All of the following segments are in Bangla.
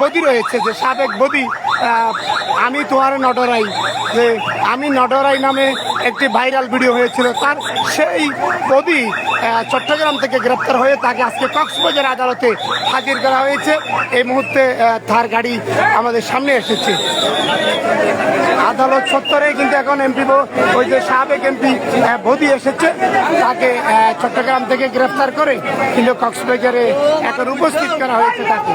বদি রয়েছে, যে সাবেক বদি আমি তোমার নডরাই, যে আমি নডরাই নামে একটি ভাইরাল ভিডিও হয়েছিল, তার সেই বদি চট্টগ্রাম থেকে গ্রেপ্তার হয়ে তাকে আজকে কক্সবাজার আদালতে হাজির করা হয়েছে। এই মুহূর্তে তার গাড়ি আমাদের সামনে এসেছে। আদালত চত্বরে কিন্তু এখন এমপি, ওই যে সাবেক এমপি বদি এসেছে, তাকে চট্টগ্রাম থেকে গ্রেফতার করে কিন্তু কক্সবাজারে এখন উপস্থিত করা হয়েছে তাকে।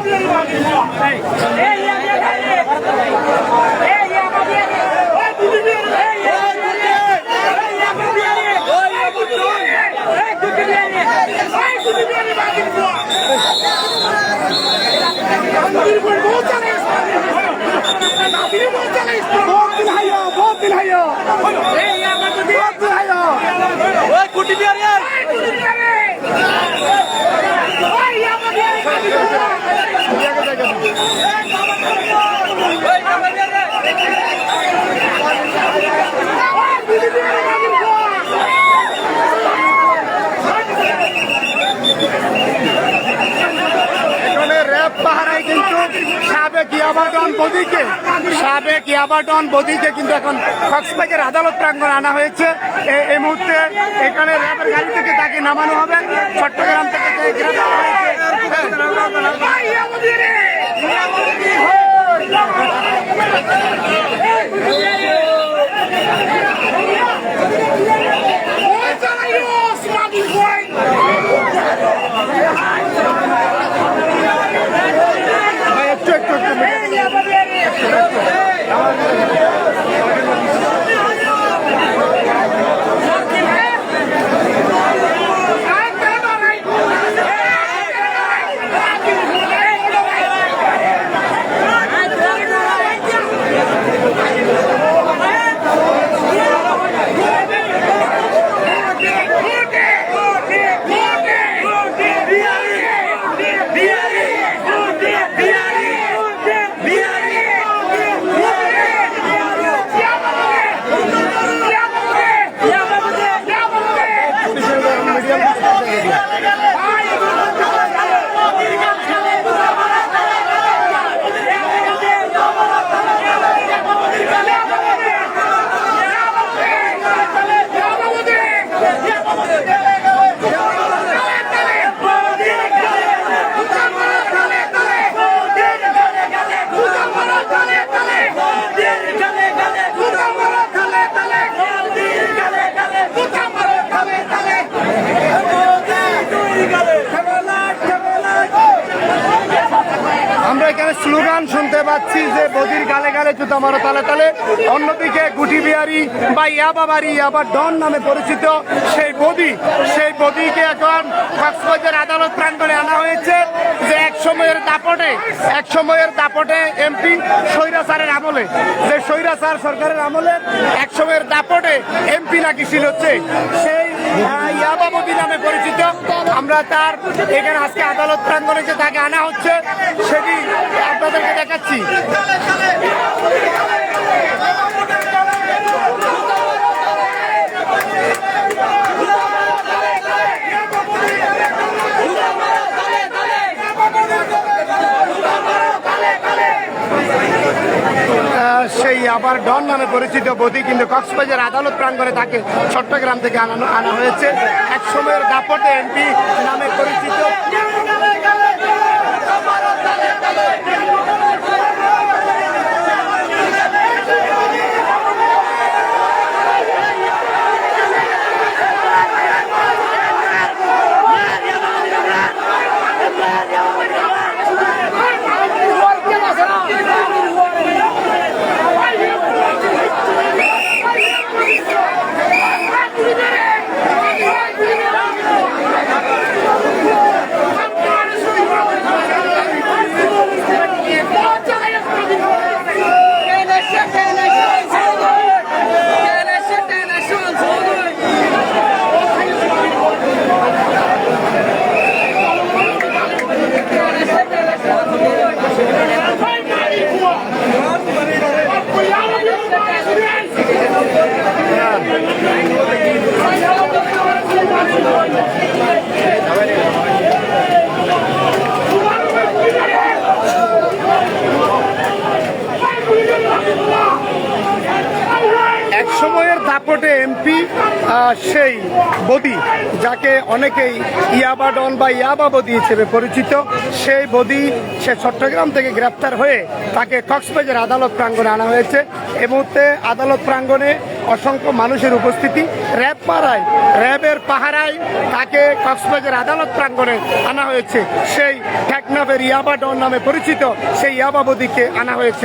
পাহারায় কিন্তু সাবেক ইয়াবাডন বদিকে কিন্তু এখন কক্সবাজার আদালত প্রাঙ্গণে আনা হয়েছে। এই মুহূর্তে এখানে র্যাবের গাড়ি থেকে তাকে নামানো হবে। চট্টগ্রাম থেকে স্লোগান শুনতে পাচ্ছি যে বদির গালে গালে জুতা মারো তালে তালে। অন্যদিকে গুটি বিহারি বা ইয়াবাবাড়ি ইয়াবার ডন নামে পরিচিত সেই বদিকে এখন কক্সবাজার আদালত প্রাঙ্গণে আনা হয়েছে। যে এক সময়ের দাপটে এমপি স্বৈরাচারের আমলে, যে স্বৈরাচার সরকারের আমলে এক সময়ের দাপটে এমপি নাকি ছিল হচ্ছে সেই ইয়াবাবদি নামে পরিচিত। আমরা তার এখানে আজকে আদালত প্রাঙ্গণে যে তাকে আনা হচ্ছে সেটি আপনাদেরকে দেখাচ্ছি। সেই আবার ডন নামে পরিচিত বদি কিন্তু কক্সবাজার আদালত প্রাঙ্গণে তাকে চট্টগ্রাম থেকে আনা হয়েছে। এক সময়ের দাপটে এমপি নামে পরিচিত। সময়ের দাপটে এমপি সেই বদি, যাকে অনেকেই ইয়াবা ডন বা ইয়াবা বদি হিসেবে পরিচিত, সেই বদি সে চট্টগ্রাম থেকে গ্রেপ্তার হয়ে তাকে কক্সবাজার আদালত প্রাঙ্গণে আনা হয়েছে। এই মুহূর্তে আদালত প্রাঙ্গণে অসংখ্য মানুষের উপস্থিতি, র্যাব পাড়ায়, র্যাবের পাহারায় তাকে কক্সবাজার আদালত প্রাঙ্গণে আনা হয়েছে। সেই টেকনাফের ইয়াবা ডন নামে পরিচিত সেই ইয়াবা বদিকে আনা হয়েছে।